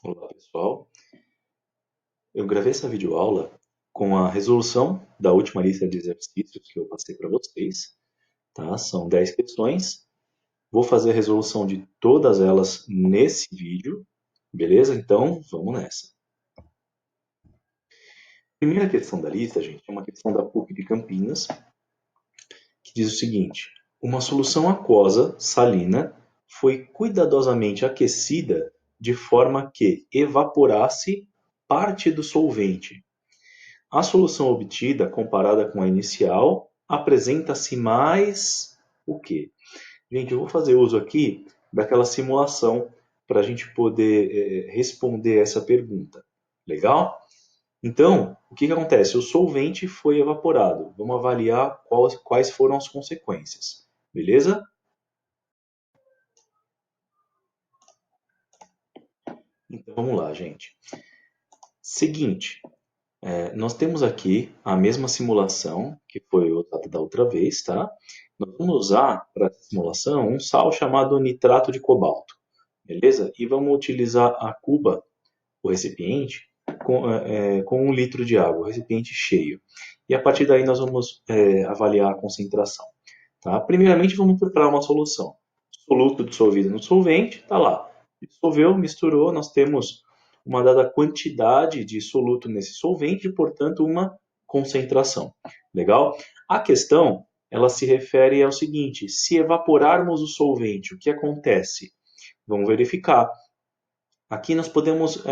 Olá, pessoal. Eu gravei essa videoaula com a resolução da última lista de exercícios que eu passei para vocês, tá? São 10 questões. Vou fazer a resolução de todas elas nesse vídeo, beleza? Então, vamos nessa. Primeira questão da lista, gente, é uma questão da PUC de Campinas, que diz o seguinte: uma solução aquosa salina foi cuidadosamente aquecida de forma que evaporasse parte do solvente. A solução obtida, comparada com a inicial, apresenta-se mais o quê? Gente, eu vou fazer uso aqui daquela simulação para a gente poder responder essa pergunta. Legal? Então, o que acontece? O solvente foi evaporado. Vamos avaliar quais foram as consequências. Beleza? Então, vamos lá, gente. Seguinte, nós temos aqui a mesma simulação que foi usada da outra vez, tá? Nós vamos usar para essa simulação um sal chamado nitrato de cobalto, beleza? E vamos utilizar a cuba, o recipiente, com 1 litro de água, o recipiente cheio. E a partir daí nós vamos avaliar a concentração, tá? Primeiramente vamos preparar uma solução. Soluto dissolvido no solvente, tá lá. Dissolveu, misturou, nós temos uma dada quantidade de soluto nesse solvente, portanto, uma concentração. Legal? A questão, ela se refere ao seguinte: se evaporarmos o solvente, o que acontece? Vamos verificar. Aqui nós podemos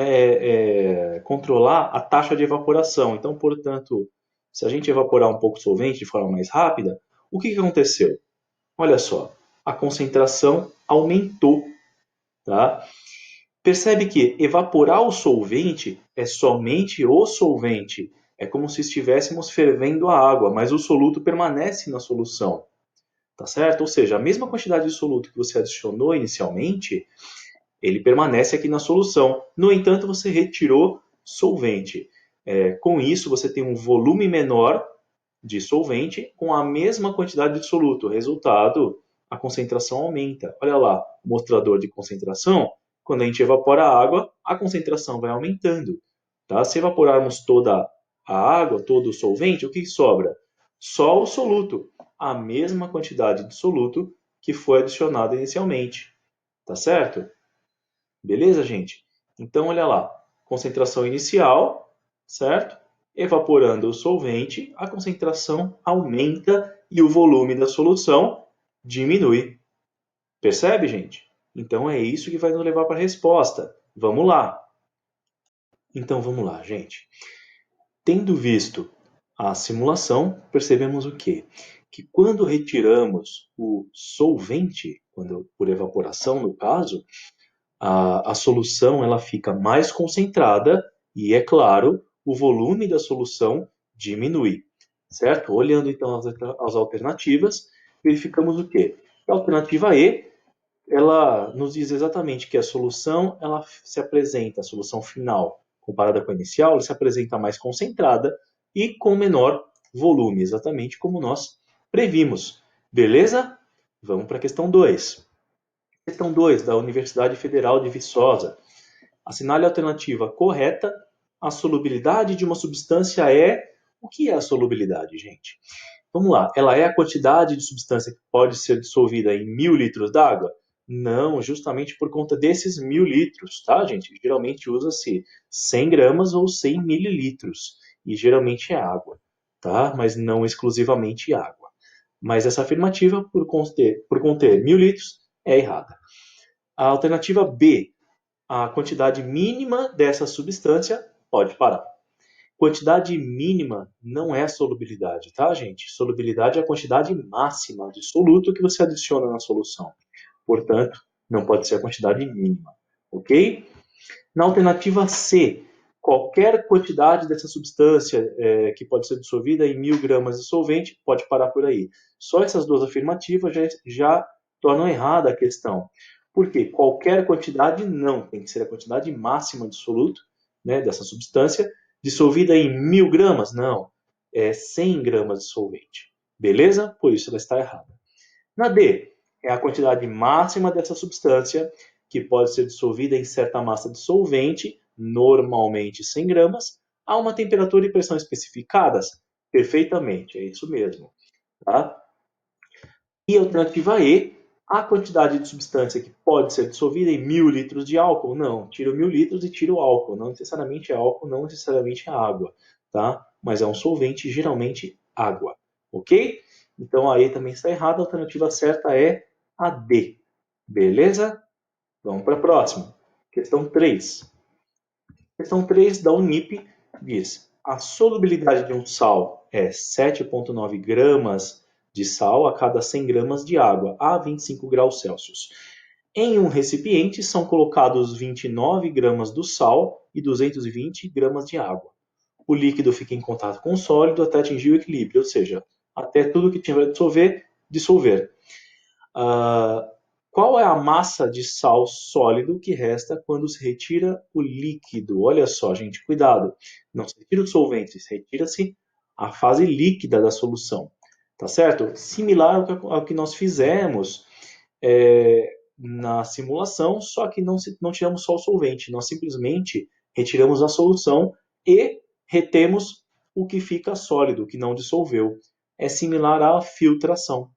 controlar a taxa de evaporação. Então, portanto, se a gente evaporar um pouco o solvente de forma mais rápida, o que aconteceu? Olha só, a concentração aumentou, tá? Percebe que evaporar o solvente é somente o solvente. É como se estivéssemos fervendo a água, mas o soluto permanece na solução, tá certo? Ou seja, a mesma quantidade de soluto que você adicionou inicialmente, ele permanece aqui na solução. No entanto, você retirou solvente. Com isso, você tem um volume menor de solvente com a mesma quantidade de soluto. Resultado, a concentração aumenta. Olha lá, o mostrador de concentração. Quando a gente evapora a água, a concentração vai aumentando. Tá? Se evaporarmos toda a água, todo o solvente, o que sobra? Só o soluto. A mesma quantidade de soluto que foi adicionada inicialmente. Tá certo? Beleza, gente? Então, olha lá. Concentração inicial, certo? Evaporando o solvente, a concentração aumenta e o volume da solução diminui. Percebe, gente? Então é isso que vai nos levar para a resposta. Vamos lá. Então vamos lá, gente. Tendo visto a simulação, percebemos o quê? Que quando retiramos o solvente, por evaporação no caso, a solução ela fica mais concentrada e, é claro, o volume da solução diminui, certo? Olhando então as alternativas, verificamos o quê? A alternativa E, ela nos diz exatamente que a solução ela se apresenta, a solução final, comparada com a inicial, ela se apresenta mais concentrada e com menor volume, exatamente como nós previmos. Beleza? Vamos para a questão 2. Questão 2 da Universidade Federal de Viçosa. Assinale a alternativa correta. A solubilidade de uma substância é... O que é a solubilidade, gente? Vamos lá. Ela é a quantidade de substância que pode ser dissolvida em 1.000 litros d'água? Não, justamente por conta desses 1.000 litros, tá, gente? Geralmente usa-se 100 gramas ou 100 mililitros. E geralmente é água, tá? Mas não exclusivamente água. Mas essa afirmativa, por conter 1.000 litros, é errada. A alternativa B, a quantidade mínima dessa substância, pode parar. Quantidade mínima não é solubilidade, tá, gente? Solubilidade é a quantidade máxima de soluto que você adiciona na solução. Portanto, não pode ser a quantidade mínima, ok? Na alternativa C, qualquer quantidade dessa substância que pode ser dissolvida em 1.000 gramas de solvente, pode parar por aí. Só essas duas afirmativas já tornam errada a questão. Por quê? Qualquer quantidade não, tem que ser a quantidade máxima de soluto, né, dessa substância, dissolvida em 1.000 gramas? Não, é 100 gramas de solvente. Beleza? Por isso ela está errada. Na D, é a quantidade máxima dessa substância que pode ser dissolvida em certa massa dissolvente, normalmente 100 gramas, a uma temperatura e pressão especificadas? Perfeitamente, é isso mesmo. Tá? E a alternativa E, a quantidade de substância que pode ser dissolvida em 1.000 litros de álcool? Não, tiro 1.000 litros e tiro o álcool. Não necessariamente é álcool, não necessariamente é água, tá? Mas é um solvente, geralmente água, ok? Então a E também está errada, a alternativa certa é a D. Beleza? Vamos para a próxima. Questão 3. Questão 3 da Unip diz: a solubilidade de um sal é 7,9 gramas de sal a cada 100 gramas de água a 25 graus Celsius. Em um recipiente são colocados 29 gramas do sal e 220 gramas de água. O líquido fica em contato com o sólido até atingir o equilíbrio, ou seja, até tudo que tinha para dissolver. Uh, qual é a massa de sal sólido que resta quando se retira o líquido? Olha só, gente, cuidado. Não se retira o solvente, retira-se a fase líquida da solução. Tá certo? Similar ao que nós fizemos na simulação, só que não tiramos só o solvente. Nós simplesmente retiramos a solução e retemos o que fica sólido, o que não dissolveu. É similar à filtração.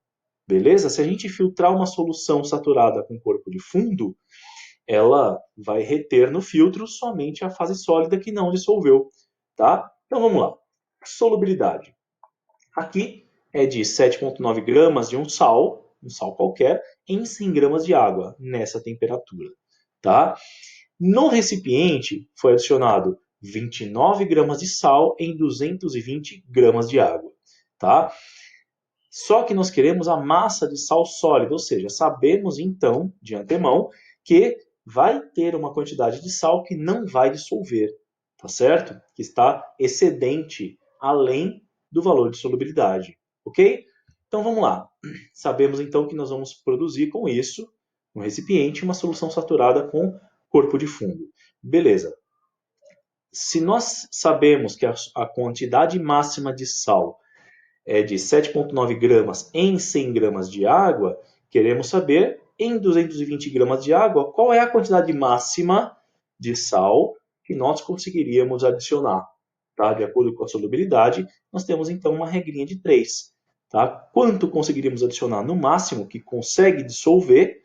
Beleza? Se a gente filtrar uma solução saturada com corpo de fundo, ela vai reter no filtro somente a fase sólida que não dissolveu. Tá? Então vamos lá. Solubilidade. Aqui é de 7,9 gramas de um sal qualquer, em 100 gramas de água, nessa temperatura. Tá? No recipiente foi adicionado 29 gramas de sal em 220 gramas de água. Tá? Só que nós queremos a massa de sal sólido, ou seja, sabemos então, de antemão, que vai ter uma quantidade de sal que não vai dissolver, tá certo? Que está excedente, além do valor de solubilidade, ok? Então vamos lá. Sabemos então que nós vamos produzir com isso, no recipiente, uma solução saturada com corpo de fundo. Beleza. Se nós sabemos que a quantidade máxima de sal é de 7,9 gramas em 100 gramas de água, queremos saber, em 220 gramas de água, qual é a quantidade máxima de sal que nós conseguiríamos adicionar. Tá? De acordo com a solubilidade, nós temos então uma regrinha de 3. Tá? Quanto conseguiríamos adicionar no máximo que consegue dissolver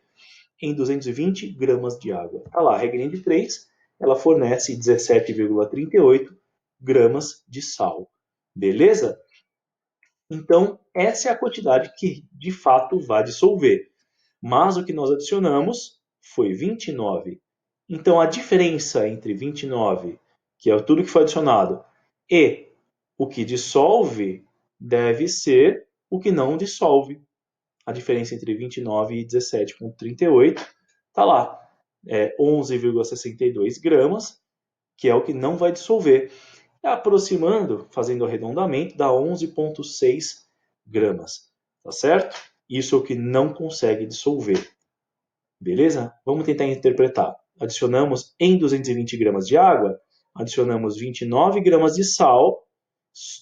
em 220 gramas de água? Tá lá, a regrinha de 3, ela fornece 17,38 gramas de sal. Beleza? Então, essa é a quantidade que de fato vai dissolver. Mas o que nós adicionamos foi 29. Então, a diferença entre 29, que é tudo que foi adicionado, e o que dissolve, deve ser o que não dissolve. A diferença entre 29 e 17,38 está lá. É 11,62 gramas, que é o que não vai dissolver. Aproximando, fazendo o arredondamento, dá 11,6 gramas. Tá certo? Isso é o que não consegue dissolver. Beleza? Vamos tentar interpretar. Adicionamos em 220 gramas de água, adicionamos 29 gramas de sal.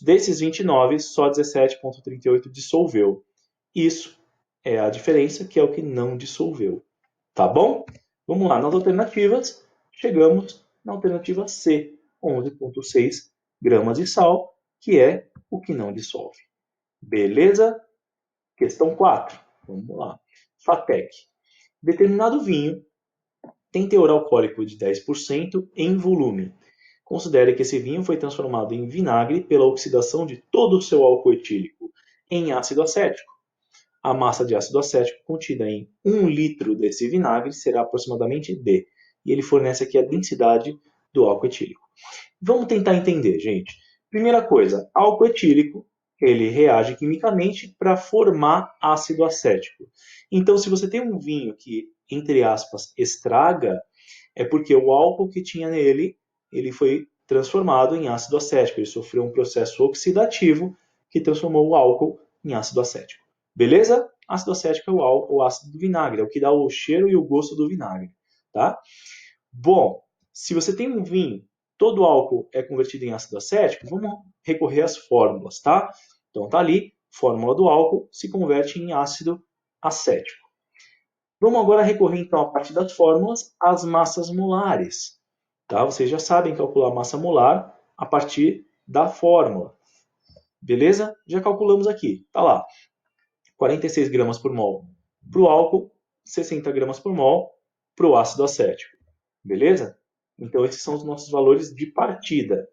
Desses 29, só 17,38 dissolveu. Isso é a diferença, que é o que não dissolveu. Tá bom? Vamos lá, nas alternativas, chegamos na alternativa C, 11,6 gramas de sal, que é o que não dissolve. Beleza? Questão 4. Vamos lá. FATEC. Determinado vinho tem teor alcoólico de 10% em volume. Considere que esse vinho foi transformado em vinagre pela oxidação de todo o seu álcool etílico em ácido acético. A massa de ácido acético contida em 1 litro desse vinagre será aproximadamente D. E ele fornece aqui a densidade do álcool etílico. Vamos tentar entender, gente. Primeira coisa, álcool etílico, ele reage quimicamente para formar ácido acético. Então, se você tem um vinho que, entre aspas, estraga, é porque o álcool que tinha nele, ele foi transformado em ácido acético. Ele sofreu um processo oxidativo que transformou o álcool em ácido acético. Beleza? Ácido acético é o ácido do vinagre, é o que dá o cheiro e o gosto do vinagre. Tá? Bom, se você tem um vinho, todo álcool é convertido em ácido acético, vamos recorrer às fórmulas, tá? Então tá ali, fórmula do álcool se converte em ácido acético. Vamos agora recorrer, então, a partir das fórmulas, às massas molares. Tá? Vocês já sabem calcular a massa molar a partir da fórmula. Beleza? Já calculamos aqui. Tá lá. 46 gramas por mol para o álcool, 60 gramas por mol para o ácido acético. Beleza? Então, esses são os nossos valores de partida.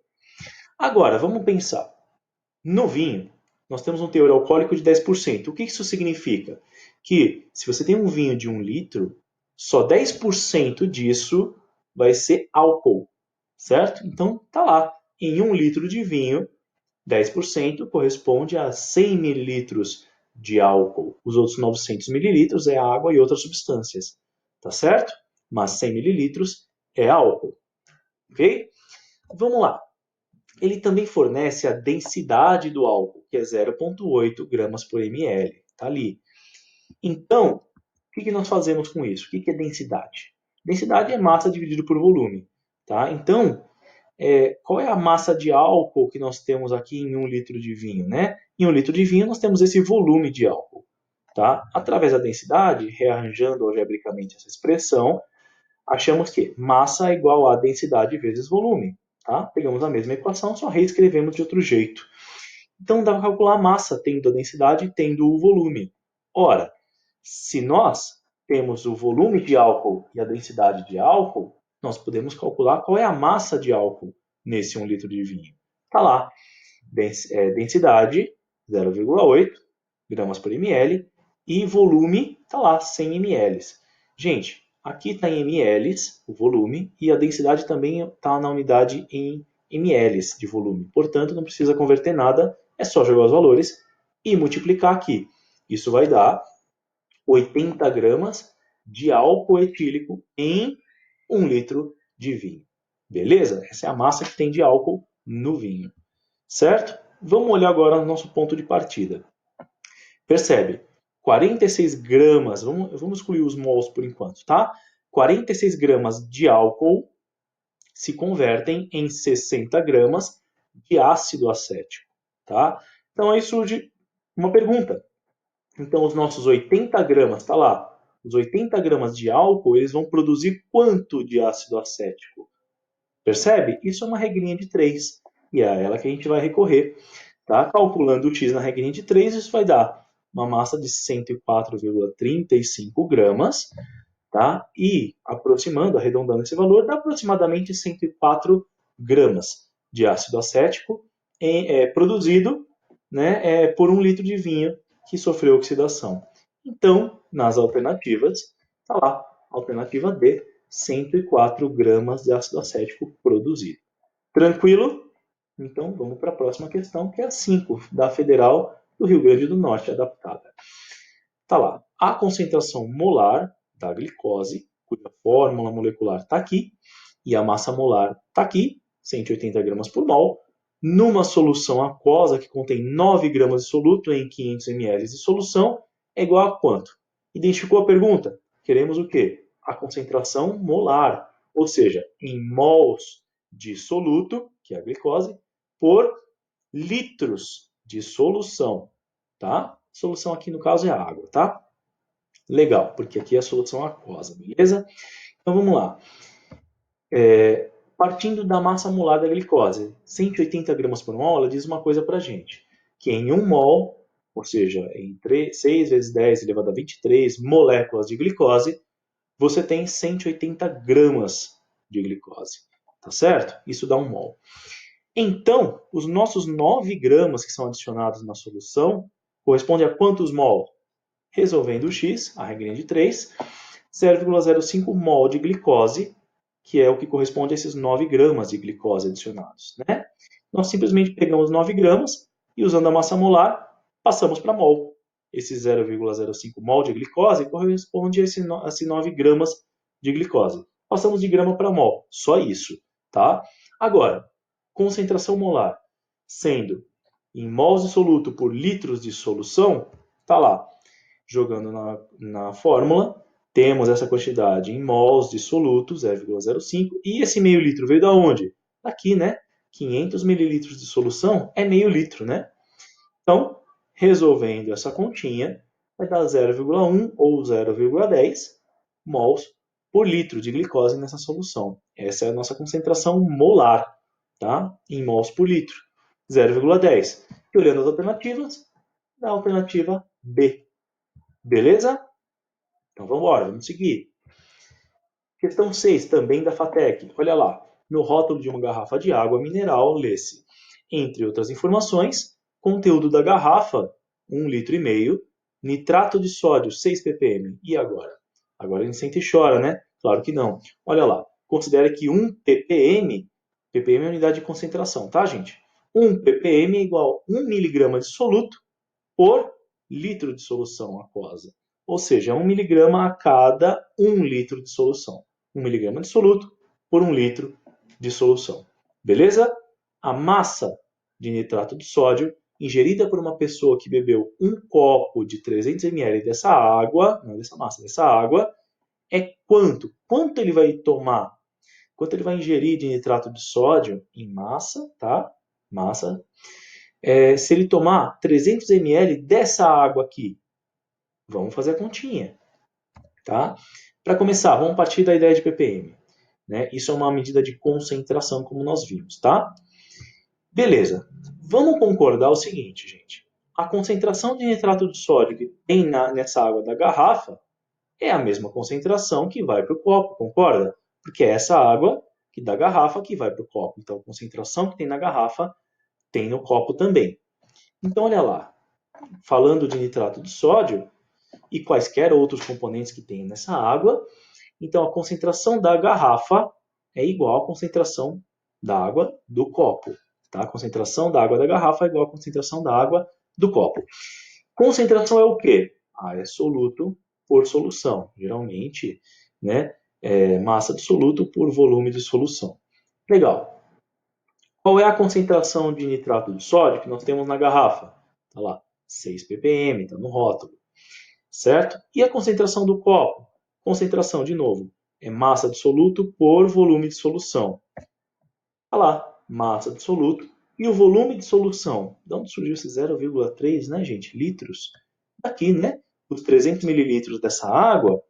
Agora, vamos pensar. No vinho, nós temos um teor alcoólico de 10%. O que isso significa? Que se você tem um vinho de 1 litro, só 10% disso vai ser álcool, certo? Então, tá lá. Em 1 litro de vinho, 10% corresponde a 100 mililitros de álcool. Os outros 900 mililitros é água e outras substâncias, tá certo? Mas 100 mililitros é álcool, ok? Vamos lá. Ele também fornece a densidade do álcool, que é 0,8 gramas por ml. Está ali. Então, o que nós fazemos com isso? O que é densidade? Densidade é massa dividido por volume. Tá? Então, qual é a massa de álcool que nós temos aqui em 1 litro de vinho? Né? Em 1 litro de vinho, nós temos esse volume de álcool. Tá? Através da densidade, rearranjando algebricamente essa expressão, achamos que massa é igual a densidade vezes volume. Tá? Pegamos a mesma equação, só reescrevemos de outro jeito. Então, dá para calcular a massa tendo a densidade e tendo o volume. Ora, se nós temos o volume de álcool e a densidade de álcool, nós podemos calcular qual é a massa de álcool nesse 1 litro de vinho. Está lá, densidade 0,8 gramas por ml e volume está lá, 100 ml. Gente, aqui está em ml o volume e a densidade também está na unidade em ml de volume. Portanto, não precisa converter nada, é só jogar os valores e multiplicar aqui. Isso vai dar 80 gramas de álcool etílico em 1 litro de vinho. Beleza? Essa é a massa que tem de álcool no vinho. Certo? Vamos olhar agora o nosso ponto de partida. Percebe? 46 gramas, vamos excluir os mols por enquanto, tá? 46 gramas de álcool se convertem em 60 gramas de ácido acético, tá? Então aí surge uma pergunta. Então os nossos 80 gramas, tá lá, os 80 gramas de álcool, eles vão produzir quanto de ácido acético? Percebe? Isso é uma regrinha de 3 e é a ela que a gente vai recorrer. Tá? Calculando o x na regrinha de 3, isso vai dar uma massa de 104,35 gramas, tá? E aproximando, arredondando esse valor, dá aproximadamente 104 gramas de ácido acético produzido, né, por 1 litro de vinho que sofreu oxidação. Então, nas alternativas, está lá, alternativa D, 104 gramas de ácido acético produzido. Tranquilo? Então, vamos para a próxima questão, que é a 5, da Federal do Rio Grande do Norte, adaptada. Está lá, a concentração molar da glicose, cuja fórmula molecular está aqui, e a massa molar está aqui, 180 gramas por mol, numa solução aquosa que contém 9 gramas de soluto em 500 ml de solução, é igual a quanto? Identificou a pergunta? Queremos o quê? A concentração molar, ou seja, em mols de soluto, que é a glicose, por litros de solução, tá? Solução aqui no caso é a água, tá? Legal, porque aqui é a solução aquosa, beleza? Então vamos lá. Partindo da massa molar da glicose, 180 gramas por mol, ela diz uma coisa pra gente, que em 1 mol, ou seja, em 6 vezes 10 elevado a 23 moléculas de glicose, você tem 180 gramas de glicose, tá certo? Isso dá 1 mol. Então, os nossos 9 gramas que são adicionados na solução correspondem a quantos mol? Resolvendo o x, a regrinha de 3, 0,05 mol de glicose, que é o que corresponde a esses 9 gramas de glicose adicionados. Né? Nós simplesmente pegamos 9 gramas e, usando a massa molar, passamos para mol. Esse 0,05 mol de glicose corresponde a esses 9 gramas de glicose. Passamos de grama para mol, só isso. Tá? Agora, concentração molar, sendo em mols de soluto por litros de solução, está lá, jogando na fórmula, temos essa quantidade em mols de soluto, 0,05, e esse meio litro veio da onde? Daqui, né? 500 mililitros de solução é meio litro, né? Então, resolvendo essa continha, vai dar 0,1 ou 0,10, mols por litro de glicose nessa solução. Essa é a nossa concentração molar, tá? Em mols por litro, 0,10. E olhando as alternativas, dá a alternativa B. Beleza? Então vamos embora, vamos seguir. Questão 6, também da FATEC. Olha lá, no rótulo de uma garrafa de água mineral, lê-se, entre outras informações, conteúdo da garrafa, 1,5 litro, nitrato de sódio, 6 ppm. E agora? Agora a gente sente e chora, né? Claro que não. Olha lá, considere que 1 ppm, ppm é a unidade de concentração, tá, gente? 1 ppm é igual a 1 miligrama de soluto por litro de solução aquosa. Ou seja, 1 miligrama a cada 1 litro de solução. 1 miligrama de soluto por 1 litro de solução. Beleza? A massa de nitrato de sódio ingerida por uma pessoa que bebeu um copo de 300 ml dessa água, não dessa massa, dessa água, é quanto? Quanto ele vai tomar? Quanto ele vai ingerir de nitrato de sódio em massa, tá? Massa. Se ele tomar 300 ml dessa água aqui, vamos fazer a continha, tá? Para começar, vamos partir da ideia de ppm. Né? Isso é uma medida de concentração, como nós vimos, tá? Beleza. Vamos concordar o seguinte, gente. A concentração de nitrato de sódio que tem nessa água da garrafa é a mesma concentração que vai para o copo, concorda? Porque é essa água da garrafa que vai para o copo. Então, a concentração que tem na garrafa tem no copo também. Então, olha lá. Falando de nitrato de sódio e quaisquer outros componentes que tem nessa água, então a concentração da garrafa é igual à concentração da água do copo. Tá? A concentração da água da garrafa é igual à concentração da água do copo. Concentração é o quê? É soluto por solução. Geralmente, né, massa de soluto por volume de solução. Legal. Qual é a concentração de nitrato de sódio que nós temos na garrafa? Está lá, 6 ppm, está no rótulo. Certo? E a concentração do copo? Concentração, de novo, é massa de soluto por volume de solução. Está lá, massa de soluto. E o volume de solução? De onde surgiu esse 0,3, né, gente? Litros. Aqui, né? Os 300 mililitros dessa água,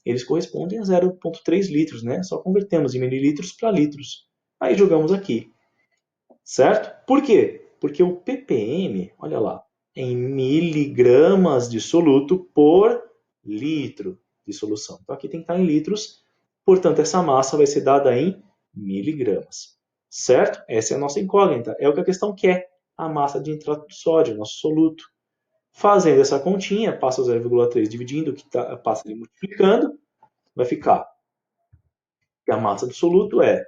eles correspondem a 0,3 litros, né? Só convertemos de mililitros para litros. Aí jogamos aqui. Certo? Por quê? Porque o ppm, olha lá, é em miligramas de soluto por litro de solução. Então aqui tem que estar em litros, portanto essa massa vai ser dada em miligramas. Certo? Essa é a nossa incógnita, é o que a questão quer, a massa de nitrato de sódio, nosso soluto. Fazendo essa continha, passa o 0,3 dividindo, que passa ele multiplicando, vai ficar que a massa do soluto é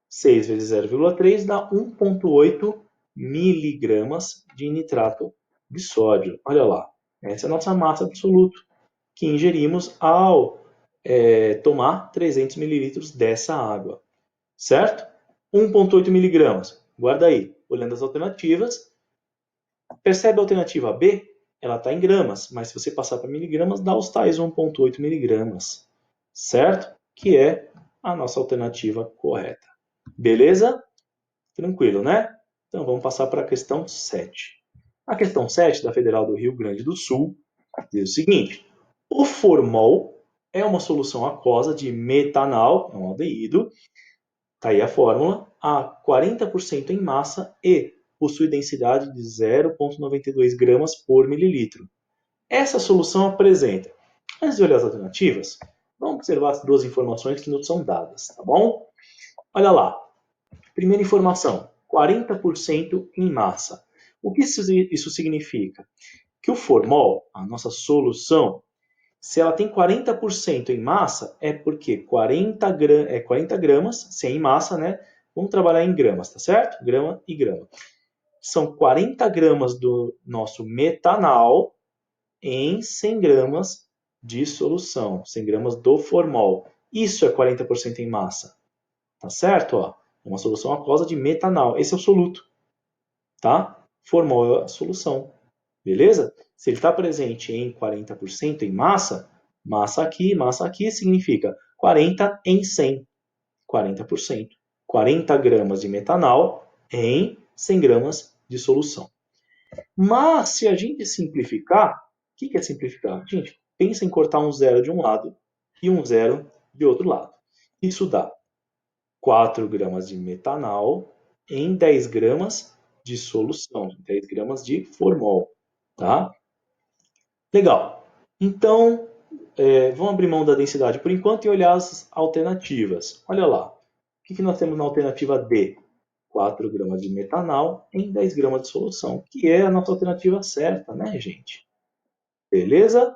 6 vezes 0,3 dá 1,8 miligramas de nitrato de sódio. Olha lá, essa é a nossa massa de soluto que ingerimos ao tomar 300 mililitros dessa água. Certo? 1,8 miligramas. Guarda aí, olhando as alternativas. Percebe a alternativa B? Ela está em gramas, mas se você passar para miligramas, dá os tais 1,8 miligramas. Certo? Que é a nossa alternativa correta. Beleza? Tranquilo, né? Então vamos passar para a questão 7. A questão 7 da Federal do Rio Grande do Sul diz o seguinte: o formol é uma solução aquosa de metanal, é um aldeído, está aí a fórmula, a 40% em massa e possui densidade de 0,92 gramas por mililitro. Essa solução apresenta, antes de olhar as alternativas, vamos observar as duas informações que nos são dadas, tá bom? Olha lá. Primeira informação, 40% em massa. O que isso significa? Que o formol, a nossa solução, se ela tem 40% em massa, é porque 40 gramas, se é em massa, né? Vamos trabalhar em gramas, tá certo? Grama e grama. São 40 gramas do nosso metanal em 100 gramas de solução, 100 gramas do formol. Isso é 40% em massa, tá certo? Ó, uma solução aquosa de metanal. Esse é o soluto, tá? Formol é a solução, beleza? Se ele está presente em 40% em massa, massa aqui significa 40 em 100, 40%. 40 gramas de metanal em 100 gramas de solução. Mas, se a gente simplificar, o que é simplificar? Gente, pensa em cortar um zero de um lado e um zero de outro lado. Isso dá 4 gramas de metanal em 10 gramas de solução, 10 gramas de formol, tá? Legal. Então, vamos abrir mão da densidade por enquanto e olhar as alternativas. Olha lá. O que nós temos na alternativa D? 4 gramas de metanal em 10 gramas de solução, que é a nossa alternativa certa, né, gente? Beleza?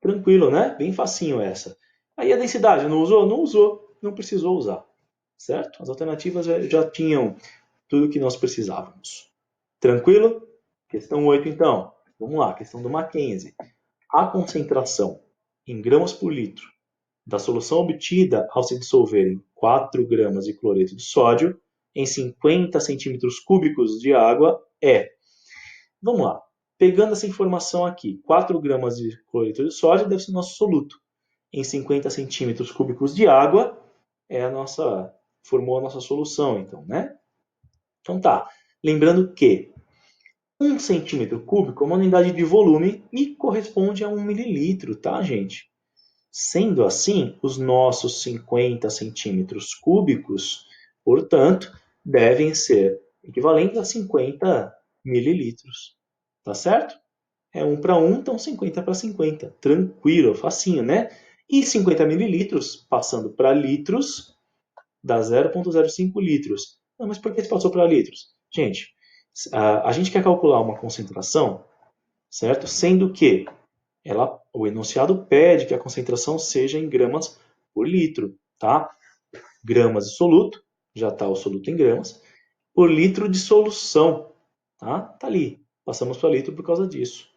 Tranquilo, né? Bem facinho essa. Aí a densidade, não usou? Não usou. Não precisou usar. Certo? As alternativas já tinham tudo o que nós precisávamos. Tranquilo? Questão 8, então. Vamos lá, questão do Mackenzie. A concentração em gramas por litro da solução obtida ao se dissolver em 4 gramas de cloreto de sódio em 50 centímetros cúbicos de água é. Vamos lá. Pegando essa informação aqui, 4 gramas de cloreto de sódio deve ser o nosso soluto. Em 50 centímetros cúbicos de água formou a nossa solução, então, né? Então tá. Lembrando que 1 centímetro cúbico é uma unidade de volume e corresponde a 1 mililitro, tá, gente? Sendo assim, os nossos 50 centímetros cúbicos, portanto, devem ser equivalentes a 50 mililitros. Tá certo? É 1 para 1, então 50 para 50. Tranquilo, facinho, né? E 50 mililitros, passando para litros, dá 0,05 litros. Não, mas por que se passou para litros? Gente, a gente quer calcular uma concentração, certo? Sendo que o enunciado pede que a concentração seja em gramas por litro, tá? Gramas de soluto, já está o soluto em gramas, por litro de solução, tá? Tá ali. Passamos para litro por causa disso.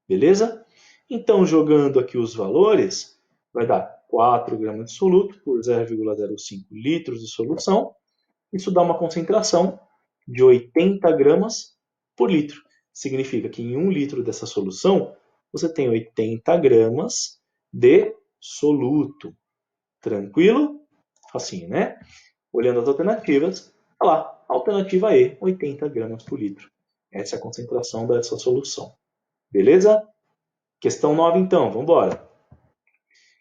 Beleza? Então, jogando aqui os valores, vai dar 4 gramas de soluto por 0,05 litros de solução. Isso dá uma concentração de 80 gramas por litro. Significa que em 1 litro dessa solução, você tem 80 gramas de soluto. Tranquilo? Facinho, né? Olhando as alternativas, olha lá, alternativa E, 80 gramas por litro. Essa é a concentração dessa solução. Beleza? Questão 9, então, vamos embora.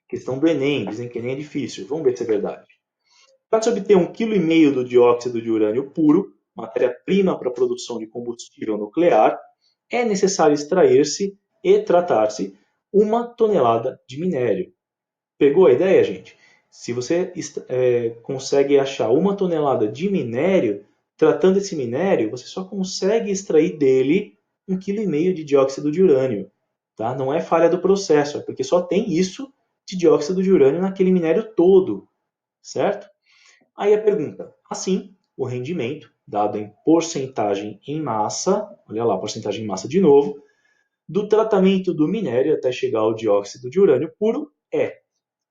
Questão do Enem, dizem que Enem é difícil. Vamos ver se é verdade. Para se obter 1,5 kg do dióxido de urânio puro, matéria-prima para a produção de combustível nuclear, é necessário extrair-se e tratar-se 1 tonelada de minério. Pegou a ideia, gente? Se você consegue achar 1 tonelada de minério, tratando esse minério, você só consegue extrair dele 1,5 kg de dióxido de urânio. Tá? Não é falha do processo, é porque só tem isso de dióxido de urânio naquele minério todo, certo? Aí a pergunta, assim, o rendimento, dado em porcentagem em massa, olha lá, porcentagem em massa de novo, do tratamento do minério até chegar ao dióxido de urânio puro é.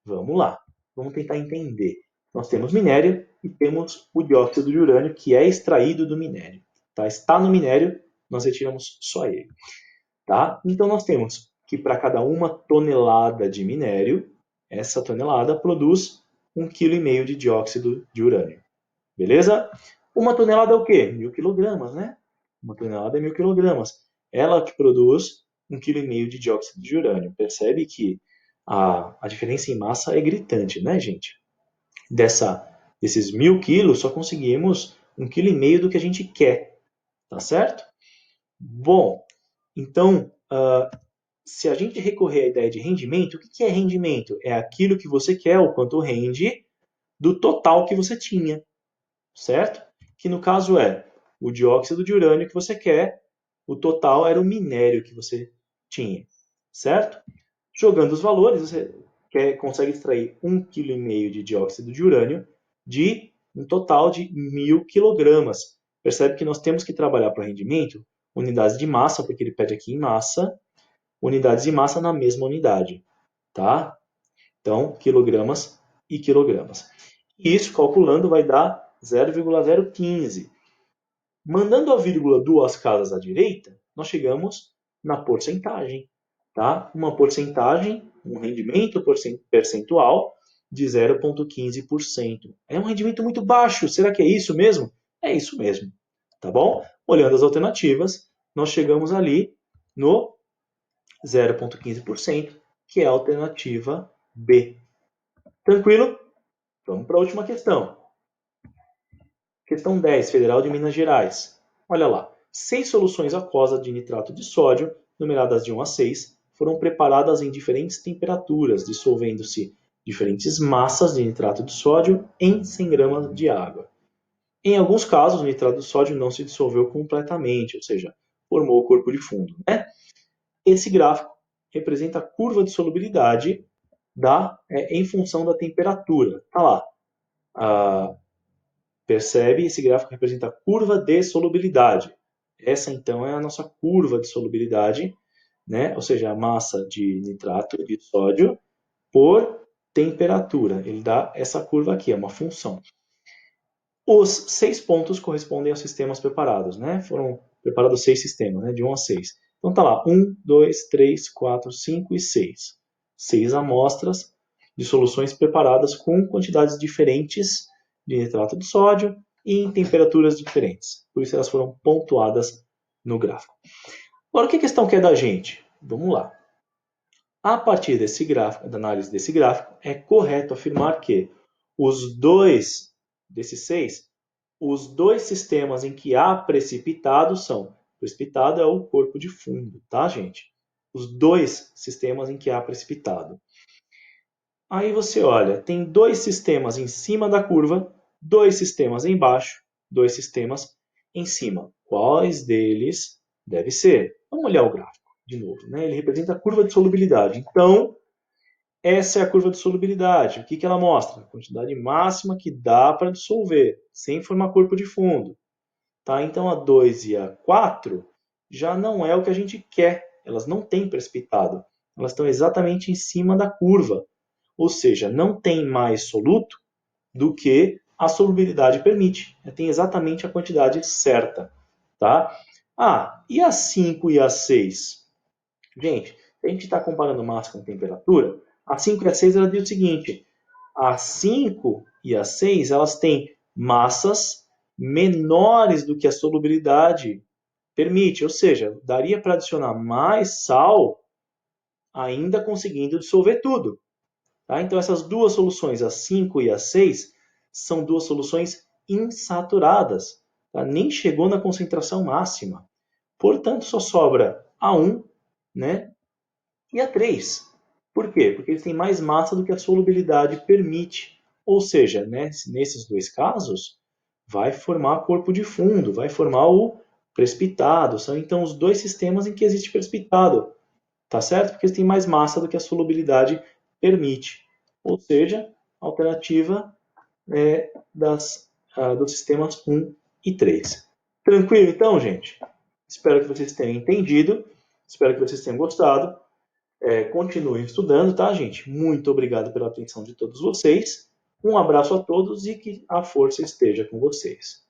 Vamos lá, vamos tentar entender. Nós temos minério e temos o dióxido de urânio que é extraído do minério. Tá? Está no minério, nós retiramos só ele. Tá? Então nós temos que para cada 1 tonelada de minério, essa tonelada produz 1,5 kg de dióxido de urânio. Beleza? 1 tonelada é o quê? 1.000 quilogramas, né? 1 tonelada é 1.000 quilogramas. Ela que produz 1,5 kg de dióxido de urânio. Percebe que a diferença em massa é gritante, né, gente? Desses 1.000 quilos, só conseguimos 1,5 kg do que a gente quer. Tá certo? Bom, então, se a gente recorrer à ideia de rendimento, o que é rendimento? É aquilo que você quer, o quanto rende, do total que você tinha, certo? Que no caso é o dióxido de urânio que você quer, o total era o minério que você tinha, certo? Jogando os valores, você consegue extrair 1,5 kg de dióxido de urânio de um total de 1.000 quilogramas. Percebe que nós temos que trabalhar para o rendimento unidades de massa, porque ele pede aqui em massa, unidades de massa na mesma unidade, tá? Então, quilogramas e quilogramas. E isso, calculando, vai dar 0,015. Mandando a vírgula 2 casas à direita, nós chegamos na porcentagem, tá? Uma porcentagem, um rendimento percentual de 0,15%. É um rendimento muito baixo. Será que é isso mesmo? É isso mesmo, tá bom? Olhando as alternativas, nós chegamos ali no 0,15%, que é a alternativa B. Tranquilo? Vamos para a última questão. Questão 10, Federal de Minas Gerais. Olha lá. 6 soluções aquosas de nitrato de sódio, numeradas de 1 a 6, foram preparadas em diferentes temperaturas, dissolvendo-se diferentes massas de nitrato de sódio em 100 gramas de água. Em alguns casos, o nitrato de sódio não se dissolveu completamente, ou seja, formou o corpo de fundo, né? Esse gráfico representa a curva de solubilidade em função da temperatura. Tá lá. Percebe? Esse gráfico representa a curva de solubilidade. Essa, então, é a nossa curva de solubilidade, né? Ou seja, a massa de nitrato de sódio por temperatura. Ele dá essa curva aqui, é uma função. Os 6 pontos correspondem aos sistemas preparados, né? Foram preparados 6 sistemas, né? De 1 a 6. Então tá lá, 1, 2, 3, 4, 5 e 6. 6 amostras de soluções preparadas com quantidades diferentes de nitrato de sódio e em temperaturas diferentes. Por isso elas foram pontuadas no gráfico. Agora, o que a questão quer da gente? Vamos lá. A partir desse gráfico, da análise desse gráfico, é correto afirmar que os dois desses 6, os dois sistemas em que há precipitado são, precipitado é o corpo de fundo, tá, gente? Os dois sistemas em que há precipitado. Aí você olha, tem 2 sistemas em cima da curva, 2 sistemas embaixo, 2 sistemas em cima. Quais deles deve ser? Vamos olhar o gráfico de novo, né? Ele representa a curva de solubilidade. Então, essa é a curva de solubilidade. O que ela mostra? A quantidade máxima que dá para dissolver, sem formar corpo de fundo. Tá? Então, a 2 e a 4 já não é o que a gente quer. Elas não têm precipitado. Elas estão exatamente em cima da curva. Ou seja, não tem mais soluto do que a solubilidade permite. Tem exatamente a quantidade certa. Tá? E a 5 e a 6? Gente, se a gente está comparando massa com temperatura, a 5 e a 6 ela diz o seguinte: a 5 e a 6 elas têm massas menores do que a solubilidade permite, ou seja, daria para adicionar mais sal ainda conseguindo dissolver tudo. Tá? Então essas duas soluções, a 5 e a 6, são duas soluções insaturadas. Tá? Nem chegou na concentração máxima. Portanto, só sobra a 1, né? E a 3. Por quê? Porque eles têm mais massa do que a solubilidade permite. Ou seja, né, nesses dois casos, vai formar corpo de fundo, vai formar o precipitado. São então os dois sistemas em que existe precipitado. Tá certo? Porque eles têm mais massa do que a solubilidade permite. Ou seja, a alternativa é dos sistemas 1 e 3. Tranquilo então, gente? Espero que vocês tenham entendido. Espero que vocês tenham gostado. Continuem estudando, tá, gente? Muito obrigado pela atenção de todos vocês. Um abraço a todos e que a força esteja com vocês.